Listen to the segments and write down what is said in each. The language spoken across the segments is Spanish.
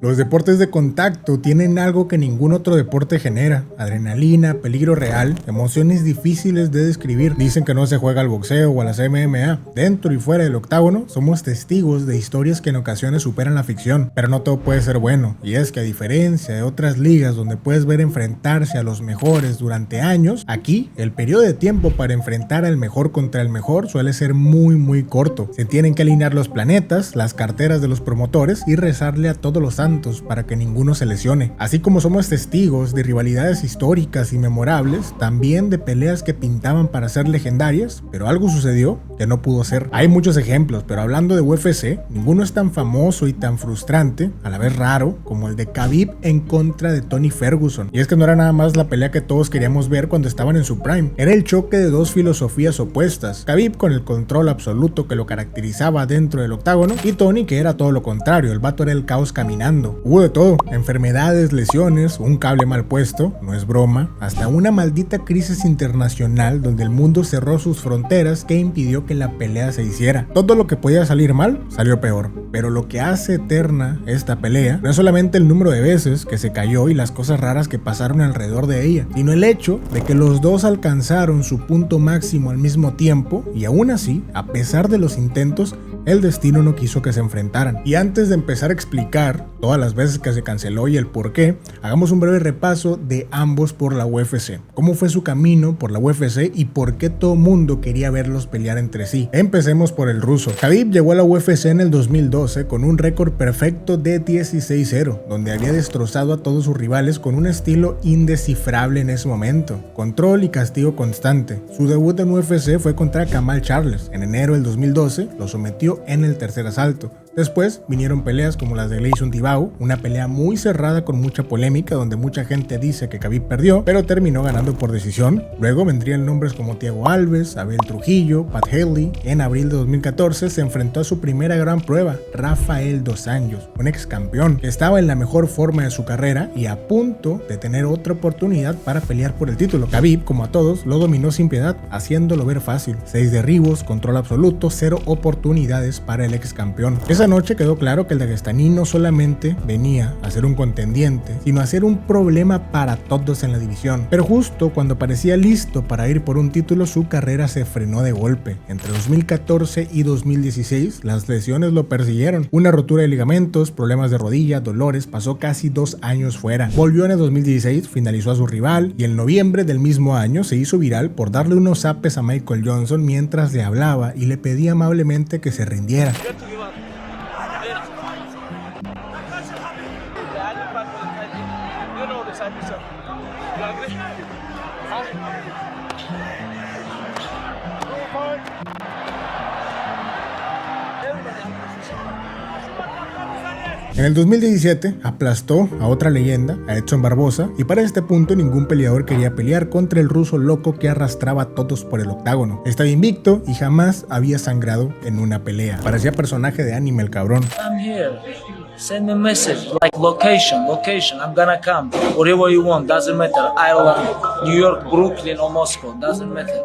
Los deportes de contacto tienen algo que ningún otro deporte genera: adrenalina, peligro real, emociones difíciles de describir. Dicen que no se juega al boxeo o a las MMA. Dentro y fuera del octágono somos testigos de historias que en ocasiones superan la ficción, pero no todo puede ser bueno, y es que a diferencia de otras ligas donde puedes ver enfrentarse a los mejores durante años, aquí el periodo de tiempo para enfrentar al mejor contra el mejor suele ser muy corto. Se tienen que alinear los planetas, las carteras de los promotores y rezarle a todos los santos para que ninguno se lesione. Así como somos testigos de rivalidades históricas y memorables, también de peleas que pintaban para ser legendarias, pero algo sucedió que no pudo ser. Hay muchos ejemplos, pero hablando de UFC, ninguno es tan famoso y tan frustrante, a la vez raro, como el de Khabib en contra de Tony Ferguson. Y es que no era nada más la pelea que todos queríamos ver cuando estaban en su prime, era el choque de dos filosofías opuestas: Khabib con el control absoluto que lo caracterizaba dentro del octágono, y Tony que era todo lo contrario, el vato era el caos caminando. Hubo de todo: enfermedades, lesiones, un cable mal puesto, no es broma, hasta una maldita crisis internacional donde el mundo cerró sus fronteras que impidió que la pelea se hiciera. Todo lo que podía salir mal, salió peor. Pero lo que hace eterna esta pelea no es solamente el número de veces que se cayó y las cosas raras que pasaron alrededor de ella, sino el hecho de que los dos alcanzaron su punto máximo al mismo tiempo, y aún así, a pesar de los intentos, el destino no quiso que se enfrentaran. Y antes de empezar a explicar todas las veces que se canceló y el por qué, hagamos un breve repaso de ambos por la UFC. Cómo fue su camino por la UFC y por qué todo mundo quería verlos pelear entre sí. Empecemos por el ruso. Khabib llegó a la UFC en el 2012 con un récord perfecto de 16-0, donde había destrozado a todos sus rivales con un estilo indescifrable en ese momento: control y castigo constante. Su debut en UFC fue contra Kamal Charles en enero del 2012, lo sometió en el tercer asalto. Después vinieron peleas como las de Gleison Tibau, una pelea muy cerrada con mucha polémica donde mucha gente dice que Khabib perdió, pero terminó ganando por decisión. Luego vendrían nombres como Thiago Alves, Abel Trujillo, Pat Haley. En abril de 2014 se enfrentó a su primera gran prueba, Rafael dos Anjos, un ex campeón que estaba en la mejor forma de su carrera y a punto de tener otra oportunidad para pelear por el título. Khabib, como a todos, lo dominó sin piedad, haciéndolo ver fácil: 6 derribos, control absoluto, 0 oportunidades para el ex campeón. Esa noche quedó claro que el dagestaní no solamente venía a ser un contendiente, sino a ser un problema para todos en la división. Pero justo cuando parecía listo para ir por un título, su carrera se frenó de golpe. Entre 2014 y 2016, las lesiones lo persiguieron: una rotura de ligamentos, problemas de rodilla, dolores, pasó casi 2 años fuera. Volvió en el 2016, finalizó a su rival, y en noviembre del mismo año se hizo viral por darle unos zapes a Michael Johnson mientras le hablaba y le pedía amablemente que se rindiera. En el 2017 aplastó a otra leyenda, a Edson Barboza, y para este punto ningún peleador quería pelear contra el ruso loco que arrastraba a todos por el octágono. Estaba invicto y jamás había sangrado en una pelea. Parecía personaje de anime el cabrón. I'm here. Send me a message like location, I'm gonna come. Whatever you want, doesn't matter. Ireland, New York, Brooklyn or Moscow, doesn't matter.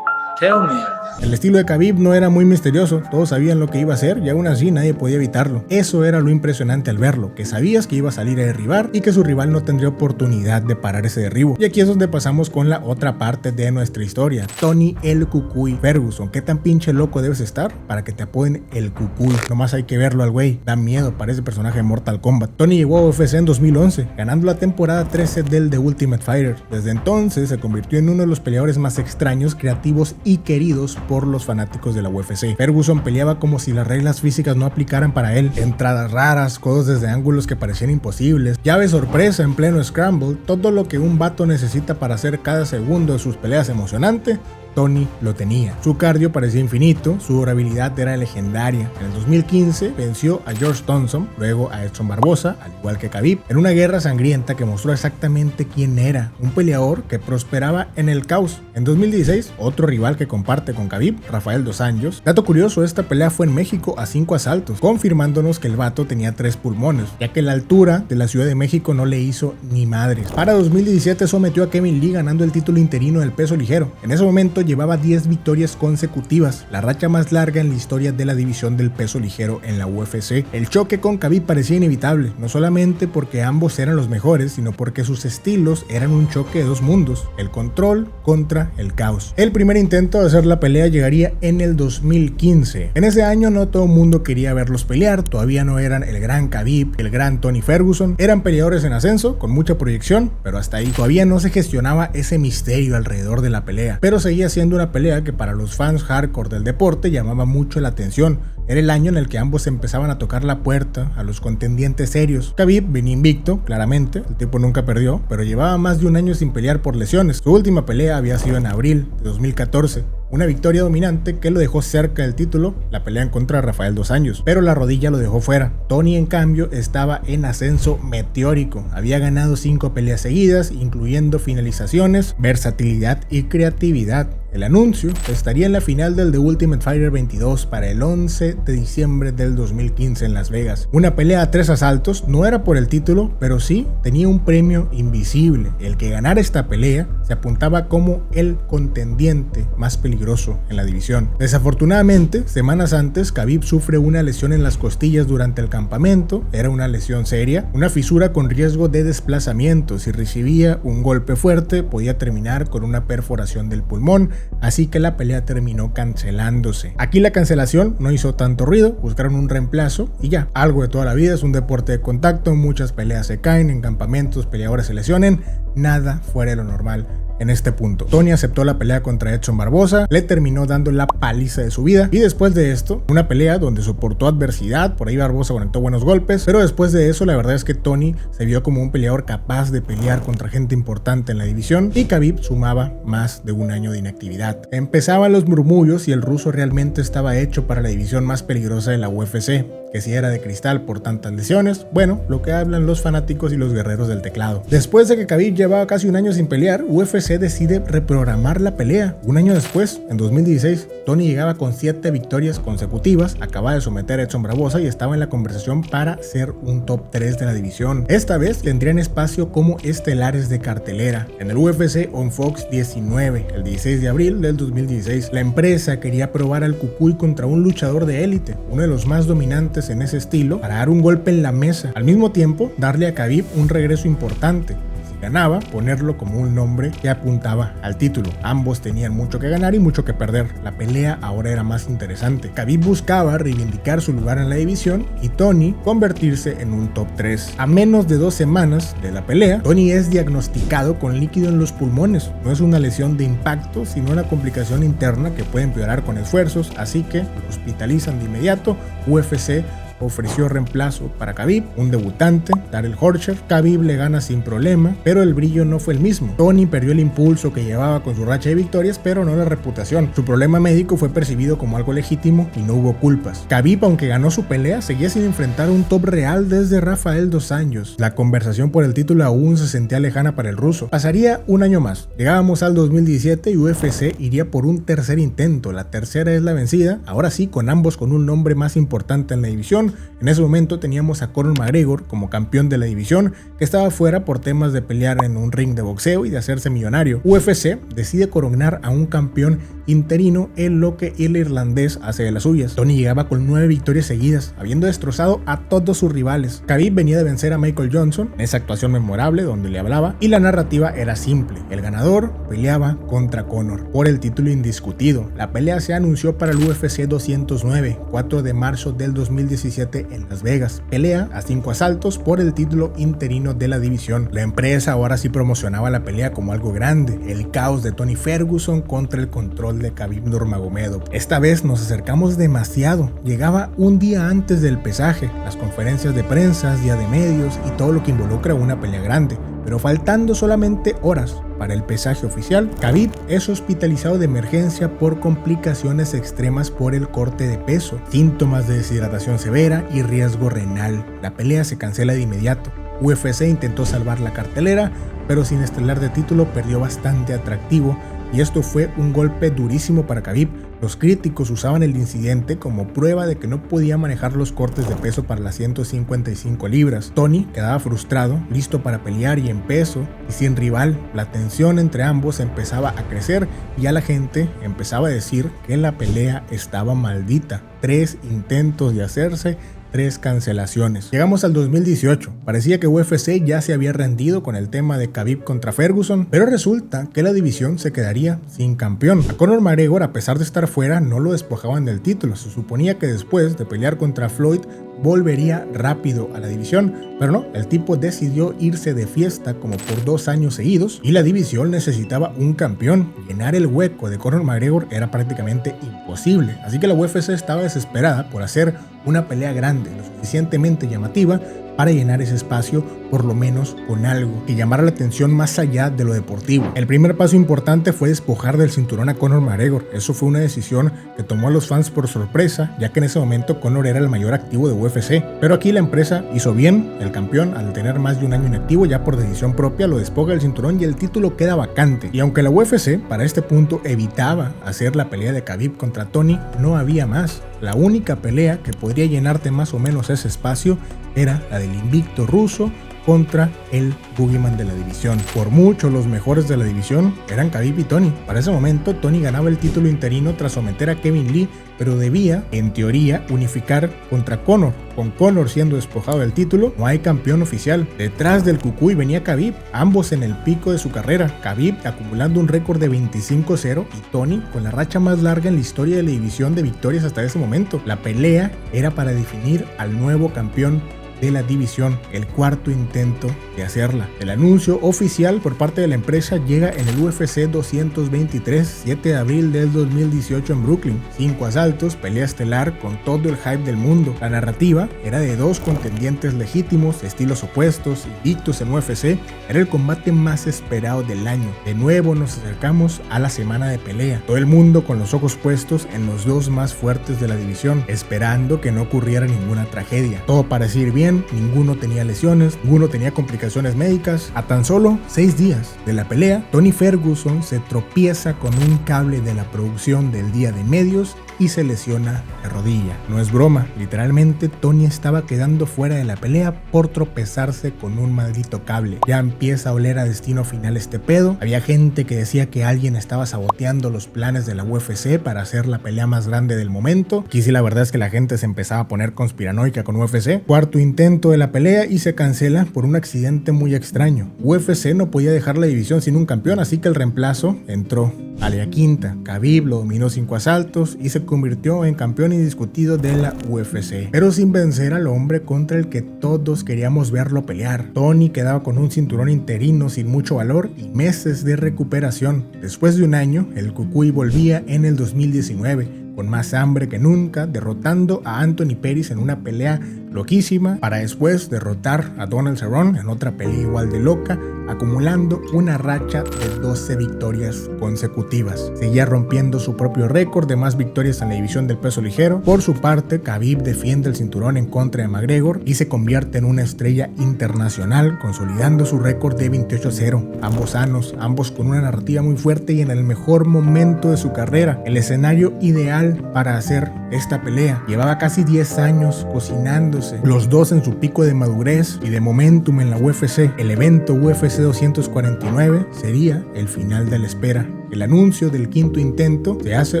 Tell me. El estilo de Khabib no era muy misterioso, todos sabían lo que iba a hacer y aún así nadie podía evitarlo. Eso era lo impresionante al verlo, que sabías que iba a salir a derribar y que su rival no tendría oportunidad de parar ese derribo. Y aquí es donde pasamos con la otra parte de nuestra historia: Tony el Cucuy Ferguson. ¿Qué tan pinche loco debes estar para que te apoden el Cucuy? Nomás hay que verlo al güey, da miedo, parece personaje de Mortal Kombat. Tony llegó a UFC en 2011, ganando la temporada 13 del The Ultimate Fighter. Desde entonces se convirtió en uno de los peleadores más extraños, creativos y queridos por los fanáticos de la UFC. Ferguson peleaba como si las reglas físicas no aplicaran para él: entradas raras, codos desde ángulos que parecían imposibles, llave sorpresa en pleno scramble, todo lo que un vato necesita para hacer cada segundo de sus peleas emocionante. Tony lo tenía. Su cardio parecía infinito, su durabilidad era legendaria. En el 2015 venció a George Thompson, luego a Edson Barboza, al igual que Khabib, en una guerra sangrienta que mostró exactamente quién era: un peleador que prosperaba en el caos. En 2016, otro rival que comparte con Khabib, Rafael dos Anjos. Dato curioso, esta pelea fue en México a 5 asaltos, confirmándonos que el vato tenía 3 pulmones, ya que la altura de la Ciudad de México no le hizo ni madres. Para 2017 sometió a Kevin Lee, ganando el título interino del peso ligero. En ese momento llevaba 10 victorias consecutivas, la racha más larga en la historia de la división del peso ligero en la UFC. El choque con Khabib parecía inevitable, no solamente porque ambos eran los mejores, sino porque sus estilos eran un choque de dos mundos, el control contra el caos. El primer intento de hacer la pelea llegaría en el 2015. En ese año no todo el mundo quería verlos pelear, todavía no eran el gran Khabib, el gran Tony Ferguson, eran peleadores en ascenso, con mucha proyección, pero hasta ahí todavía no se gestionaba ese misterio alrededor de la pelea, pero seguía siendo una pelea que para los fans hardcore del deporte llamaba mucho la atención. Era el año en el que ambos empezaban a tocar la puerta a los contendientes serios. Khabib venía invicto, claramente, el tipo nunca perdió, pero llevaba más de un año sin pelear por lesiones. Su última pelea había sido en abril de 2014. Una victoria dominante que lo dejó cerca del título, la pelea en contra de Rafael dos Anjos, pero la rodilla lo dejó fuera. Tony, en cambio, estaba en ascenso meteórico. Había ganado 5 peleas seguidas, incluyendo finalizaciones, versatilidad y creatividad. El anuncio estaría en la final del The Ultimate Fighter 22 para el 11 de diciembre del 2015 en Las Vegas. Una pelea a 3 asaltos, no era por el título, pero sí tenía un premio invisible. El que ganara esta pelea se apuntaba como el contendiente más peligroso en la división. Desafortunadamente, semanas antes, Khabib sufre una lesión en las costillas durante el campamento. Era una lesión seria, una fisura con riesgo de desplazamiento. Si recibía un golpe fuerte, podía terminar con una perforación del pulmón, así que la pelea terminó cancelándose. Aquí la cancelación no hizo tanto ruido, buscaron un reemplazo y ya. Algo de toda la vida, es un deporte de contacto, muchas peleas se caen, en campamentos peleadores se lesionen, nada fuera de lo normal. En este punto, Tony aceptó la pelea contra Edson Barbosa, le terminó dando la paliza de su vida y después de esto, una pelea donde soportó adversidad, por ahí Barbosa conectó buenos golpes, pero después de eso la verdad es que Tony se vio como un peleador capaz de pelear contra gente importante en la división y Khabib sumaba más de un año de inactividad. Empezaban los murmullos y el ruso realmente estaba hecho para la división más peligrosa de la UFC, que si era de cristal por tantas lesiones, bueno, lo que hablan los fanáticos y los guerreros del teclado. Después de que Khabib llevaba casi un año sin pelear, UFC decide reprogramar la pelea. Un año después, en 2016, Tony llegaba con 7 victorias consecutivas, acababa de someter a Edson Barbosa y estaba en la conversación para ser un top 3 de la división. Esta vez tendrían espacio como estelares de cartelera en el UFC on Fox 19, el 16 de abril del 2016. La empresa quería probar al Cucuy contra un luchador de élite, uno de los más dominantes en ese estilo, para dar un golpe en la mesa, al mismo tiempo darle a Khabib un regreso importante. Ganaba, ponerlo como un nombre que apuntaba al título. Ambos tenían mucho que ganar y mucho que perder. La pelea ahora era más interesante. Khabib buscaba reivindicar su lugar en la división y Tony convertirse en un top 3. A menos de 2 semanas de la pelea, Tony es diagnosticado con líquido en los pulmones. No es una lesión de impacto, sino una complicación interna que puede empeorar con esfuerzos, así que lo hospitalizan de inmediato. UFC ofreció reemplazo para Khabib, un debutante, Darrell Horcher. Khabib le gana sin problema, pero el brillo no fue el mismo. Tony perdió el impulso que llevaba con su racha de victorias, pero no la reputación. Su problema médico fue percibido como algo legítimo y no hubo culpas. Khabib, aunque ganó su pelea, seguía sin enfrentar a un top real desde Rafael dos Anjos. La conversación por el título aún se sentía lejana para el ruso. Pasaría un año más. Llegábamos al 2017 y UFC iría por un tercer intento. La tercera es la vencida, ahora sí, con ambos con un nombre más importante en la división. En ese momento teníamos a Conor McGregor como campeón de la división, que estaba fuera por temas de pelear en un ring de boxeo y de hacerse millonario. UFC decide coronar a un campeón interino, en lo que el irlandés hace de las suyas. Tony llegaba con 9 victorias seguidas, habiendo destrozado a todos sus rivales. Khabib venía de vencer a Michael Johnson en esa actuación memorable donde le hablaba, y la narrativa era simple: el ganador peleaba contra Conor por el título indiscutido. La pelea se anunció para el UFC 209, 4 de marzo del 2017 en Las Vegas. Pelea a 5 asaltos por el título interino de la división. La empresa ahora sí promocionaba la pelea como algo grande, el caos de Tony Ferguson contra el control de Khabib Nurmagomedov. Esta vez nos acercamos demasiado. Llegaba un día antes del pesaje, las conferencias de prensa, día de medios y todo lo que involucra una pelea grande. Pero faltando solamente horas para el pesaje oficial, Khabib es hospitalizado de emergencia por complicaciones extremas por el corte de peso, síntomas de deshidratación severa y riesgo renal. La pelea se cancela de inmediato. UFC intentó salvar la cartelera, pero sin estelar de título perdió bastante atractivo y esto fue un golpe durísimo para Khabib. Los críticos usaban el incidente como prueba de que no podía manejar los cortes de peso para las 155 libras. Tony quedaba frustrado, listo para pelear y en peso y sin rival. La tensión entre ambos empezaba a crecer y ya la gente empezaba a decir que la pelea estaba maldita. 3 intentos de hacerse, 3 cancelaciones. Llegamos al 2018. Parecía que UFC ya se había rendido con el tema de Khabib contra Ferguson, pero resulta que la división se quedaría sin campeón. A Conor McGregor, a pesar de estar fuera, no lo despojaban del título. Se suponía que después de pelear contra Floyd volvería rápido a la división, pero no, el tipo decidió irse de fiesta como por 2 años seguidos y la división necesitaba un campeón. Llenar el hueco de Conor McGregor era prácticamente imposible, así que la UFC estaba desesperada por hacer una pelea grande, lo suficientemente llamativa para llenar ese espacio, por lo menos con algo que llamara la atención más allá de lo deportivo. El primer paso importante fue despojar del cinturón a Conor McGregor. Eso fue una decisión que tomó a los fans por sorpresa, ya que en ese momento Conor era el mayor activo de UFC. Pero aquí la empresa hizo bien. El campeón, al tener más de un año inactivo, ya por decisión propia, lo despoja del cinturón y el título queda vacante. Y aunque la UFC para este punto evitaba hacer la pelea de Khabib contra Tony, no había más. La única pelea que podría llenarte más o menos ese espacio era la del invicto ruso contra el boogeyman de la división. Por mucho los mejores de la división eran Khabib y Tony. Para ese momento Tony ganaba el título interino tras someter a Kevin Lee, pero debía, en teoría, unificar contra Conor. Con Conor siendo despojado del título, no hay campeón oficial. Detrás del Cucuy venía Khabib, ambos en el pico de su carrera. Khabib acumulando un récord de 25-0 y Tony con la racha más larga en la historia de la división de victorias hasta ese momento. La pelea era para definir al nuevo campeón de la división, el cuarto intento de hacerla. El anuncio oficial por parte de la empresa llega en el UFC 223, 7 de abril del 2018 en Brooklyn. 5 asaltos, pelea estelar con todo el hype del mundo. La narrativa era de 2 contendientes legítimos, estilos opuestos, invictos en UFC. Era el combate más esperado del año. De nuevo nos acercamos a la semana de pelea. Todo el mundo con los ojos puestos en los 2 más fuertes de la división, esperando que no ocurriera ninguna tragedia. Todo parecía ir bien. Ninguno tenía lesiones, ninguno tenía complicaciones médicas. A tan solo 6 días de la pelea, Tony Ferguson se tropieza con un cable de la producción del día de medios y se lesiona de rodilla. No es broma, literalmente Tony estaba quedando fuera de la pelea por tropezarse con un maldito cable. Ya empieza a oler a destino final este pedo. Había gente que decía que alguien estaba saboteando los planes de la UFC para hacer la pelea más grande del momento. Aquí sí la verdad es que la gente se empezaba a poner conspiranoica con UFC. Cuarto intento de la pelea y se cancela por un accidente muy extraño. UFC no podía dejar la división sin un campeón, así que el reemplazo entró. A la quinta, Khabib lo dominó 5 asaltos y se convirtió en campeón indiscutido de la UFC, pero sin vencer al hombre contra el que todos queríamos verlo pelear. Tony quedaba con un cinturón interino sin mucho valor y meses de recuperación. Después de un año, el Cucuy volvía en el 2019 con más hambre que nunca, derrotando a Anthony Pettis en una pelea loquísima, para después derrotar a Donald Cerrone en otra pelea igual de loca, acumulando una racha de 12 victorias consecutivas. Seguía rompiendo su propio récord de más victorias en la división del peso ligero. Por su parte, Khabib defiende el cinturón en contra de McGregor y se convierte en una estrella internacional, consolidando su récord de 28-0. Ambos sanos, ambos con una narrativa muy fuerte y en el mejor momento de su carrera. El escenario ideal para hacer esta pelea. Llevaba casi 10 años cocinándose, los dos en su pico de madurez y de momentum en la UFC. El evento UFC 249 sería el final de la espera. El anuncio del quinto intento se hace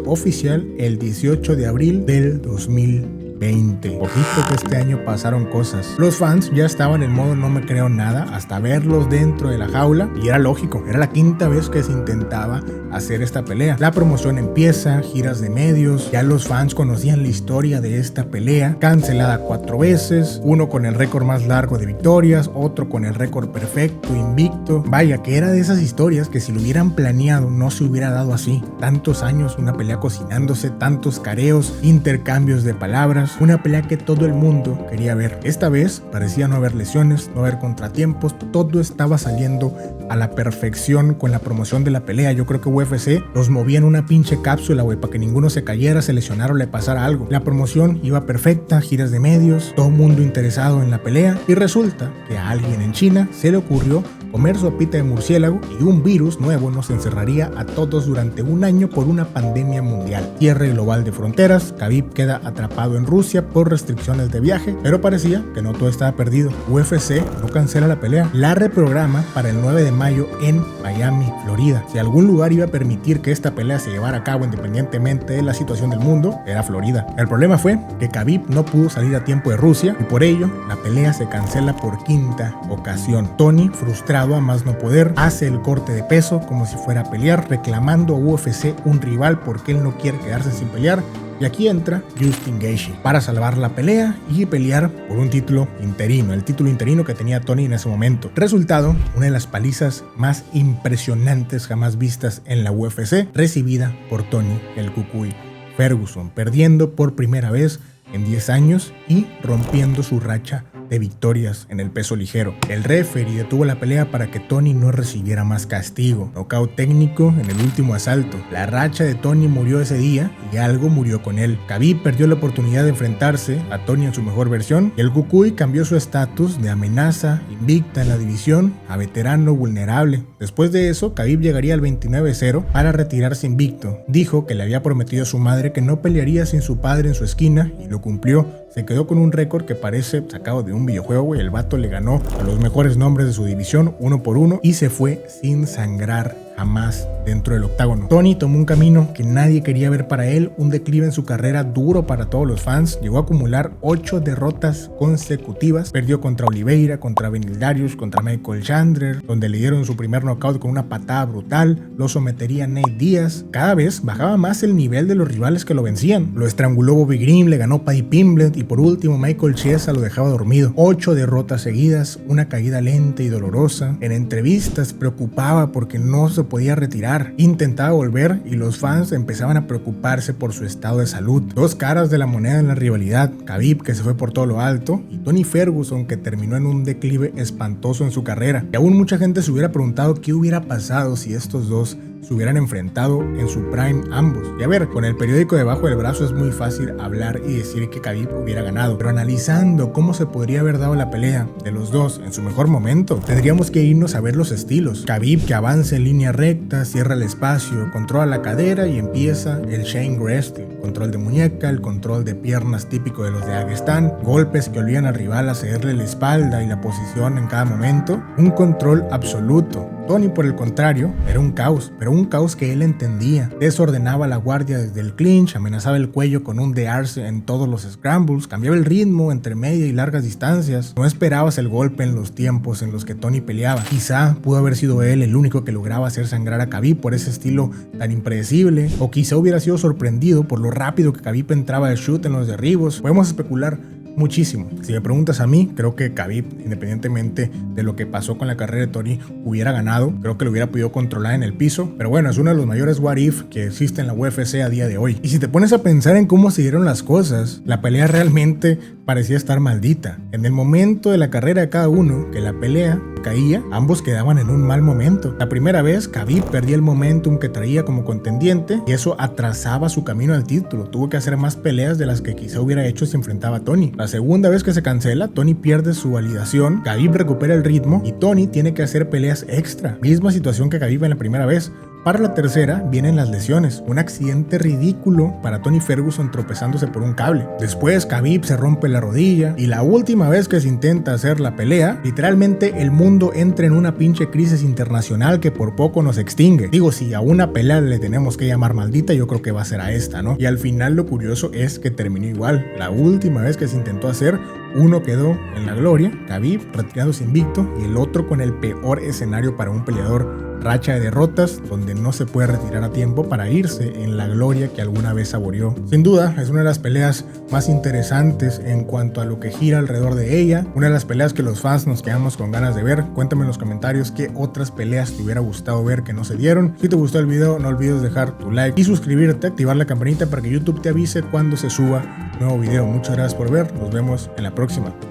oficial el 18 de abril del 2020. Ojito que este año pasaron cosas. Los fans ya estaban en modo no me creo nada hasta verlos dentro de la jaula, y era lógico, era la quinta vez que se intentaba hacer esta pelea. La promoción empieza, giras de medios, ya los fans conocían la historia de esta pelea, cancelada 4 veces, uno con el récord más largo de victorias, otro con el récord perfecto, invicto. Vaya, que era de esas historias que si lo hubieran planeado no se hubiera dado así. Tantos años, una pelea cocinándose, tantos careos, intercambios de palabras, una pelea que todo el mundo quería ver. Esta vez parecía no haber lesiones, no haber contratiempos, todo estaba saliendo a la perfección con la promoción de la pelea. Yo creo que UFC los movía en una pinche cápsula, güey, para que ninguno se cayera, se lesionara o le pasara algo. La promoción iba perfecta, giras de medios, todo el mundo interesado en la pelea, y resulta que a alguien en China se le ocurrió comer sopita de murciélago y un virus nuevo nos encerraría a todos durante un año por una pandemia mundial. Cierre global de fronteras, Khabib queda atrapado en Rusia por restricciones de viaje, pero parecía que no todo estaba perdido. UFC no cancela la pelea, la reprograma para el 9 de mayo en Miami, Florida. Si algún lugar iba a permitir que esta pelea se llevara a cabo independientemente de la situación del mundo, era Florida. El problema fue que Khabib no pudo salir a tiempo de Rusia y por ello la pelea se cancela por quinta ocasión. Tony, frustrado a más no poder, hace el corte de peso como si fuera a pelear, reclamando a UFC un rival porque él no quiere quedarse sin pelear. Y aquí entra Justin Gaethje para salvar la pelea y pelear por un título interino, el título interino que tenía Tony en ese momento. Resultado, una de las palizas más impresionantes jamás vistas en la UFC, recibida por Tony el Cucuy Ferguson, perdiendo por primera vez en 10 años y rompiendo su racha de victorias en el peso ligero. El referee detuvo la pelea para que Tony no recibiera más castigo. Nocaut técnico en el último asalto. La racha de Tony murió ese día y algo murió con él. Khabib perdió la oportunidad de enfrentarse a Tony en su mejor versión y el Cucuy cambió su estatus de amenaza invicta en la división a veterano vulnerable. Después de eso, Khabib llegaría al 29-0 para retirarse invicto. Dijo que le había prometido a su madre que no pelearía sin su padre en su esquina y lo cumplió. Se quedó con un récord que parece sacado de un videojuego y el vato le ganó a los mejores nombres de su división uno por uno y se fue sin sangrar jamás dentro del octágono. Tony tomó un camino que nadie quería ver para él, un declive en su carrera duro para todos los fans. Llegó a acumular 8 derrotas consecutivas. Perdió contra Oliveira, contra Beneil Dariush, contra Michael Chandler, donde le dieron su primer knockout con una patada brutal. Lo sometería Nate Diaz. Cada vez bajaba más el nivel de los rivales que lo vencían. Lo estranguló Bobby Green, le ganó Paddy Pimblett y por último Michael Chiesa lo dejaba dormido. 8 derrotas seguidas, una caída lenta y dolorosa. En entrevistas preocupaba porque no se podía retirar. Intentaba volver y los fans empezaban a preocuparse por su estado de salud. Dos caras de la moneda en la rivalidad. Khabib, que se fue por todo lo alto, y Tony Ferguson, que terminó en un declive espantoso en su carrera. Y aún mucha gente se hubiera preguntado qué hubiera pasado si estos dos se hubieran enfrentado en su prime ambos. Y a ver, con el periódico debajo del brazo es muy fácil hablar y decir que Khabib hubiera ganado, pero analizando cómo se podría haber dado la pelea de los dos en su mejor momento, tendríamos que irnos a ver los estilos. Khabib, que avanza en línea recta, cierra el espacio, controla la cadera y empieza el chain wrestling, control de muñeca, el control de piernas típico de los de Dagestán, golpes que obligan al rival a cederle la espalda y la posición en cada momento, un control absoluto. Tony, por el contrario, era un caos, pero un caos que él entendía. Desordenaba la guardia desde el clinch, amenazaba el cuello con un de-arce en todos los scrambles, cambiaba el ritmo entre media y largas distancias. No esperabas el golpe en los tiempos en los que Tony peleaba. Quizá pudo haber sido él el único que lograba hacer sangrar a Khabib por ese estilo tan impredecible, o quizá hubiera sido sorprendido por lo rápido que Khabib entraba al shoot en los derribos. Podemos especular muchísimo. Si me preguntas a mí, creo que Khabib, independientemente de lo que pasó con la carrera de Tony, hubiera ganado. Creo que lo hubiera podido controlar en el piso, pero bueno, es uno de los mayores what if que existe en la UFC a día de hoy. Y si te pones a pensar en cómo se dieron las cosas, la pelea realmente parecía estar maldita. En el momento de la carrera de cada uno, que la pelea caía, ambos quedaban en un mal momento. La primera vez, Khabib perdía el momentum que traía como contendiente y eso atrasaba su camino al título. Tuvo que hacer más peleas de las que quizá hubiera hecho si enfrentaba a Tony. La segunda vez que se cancela, Tony pierde su validación, Khabib recupera el ritmo y Tony tiene que hacer peleas extra. Misma situación que Khabib en la primera vez. Para la tercera vienen las lesiones, un accidente ridículo para Tony Ferguson tropezándose por un cable. Después Khabib se rompe la rodilla y la última vez que se intenta hacer la pelea, literalmente el mundo entra en una pinche crisis internacional que por poco nos extingue. Digo, si a una pelea le tenemos que llamar maldita, yo creo que va a ser a esta, ¿no? Y al final lo curioso es que terminó igual. La última vez que se intentó hacer, uno quedó en la gloria, Khabib retirándose invicto, y el otro con el peor escenario para un peleador, racha de derrotas donde no se puede retirar a tiempo para irse en la gloria que alguna vez saboreó. Sin duda es una de las peleas más interesantes en cuanto a lo que gira alrededor de ella, una de las peleas que los fans nos quedamos con ganas de ver. Cuéntame en los comentarios qué otras peleas te hubiera gustado ver que no se dieron. Si te gustó el video, no olvides dejar tu like y suscribirte, activar la campanita para que YouTube te avise cuando se suba nuevo video. Muchas gracias por ver, nos vemos en la próxima. Bye.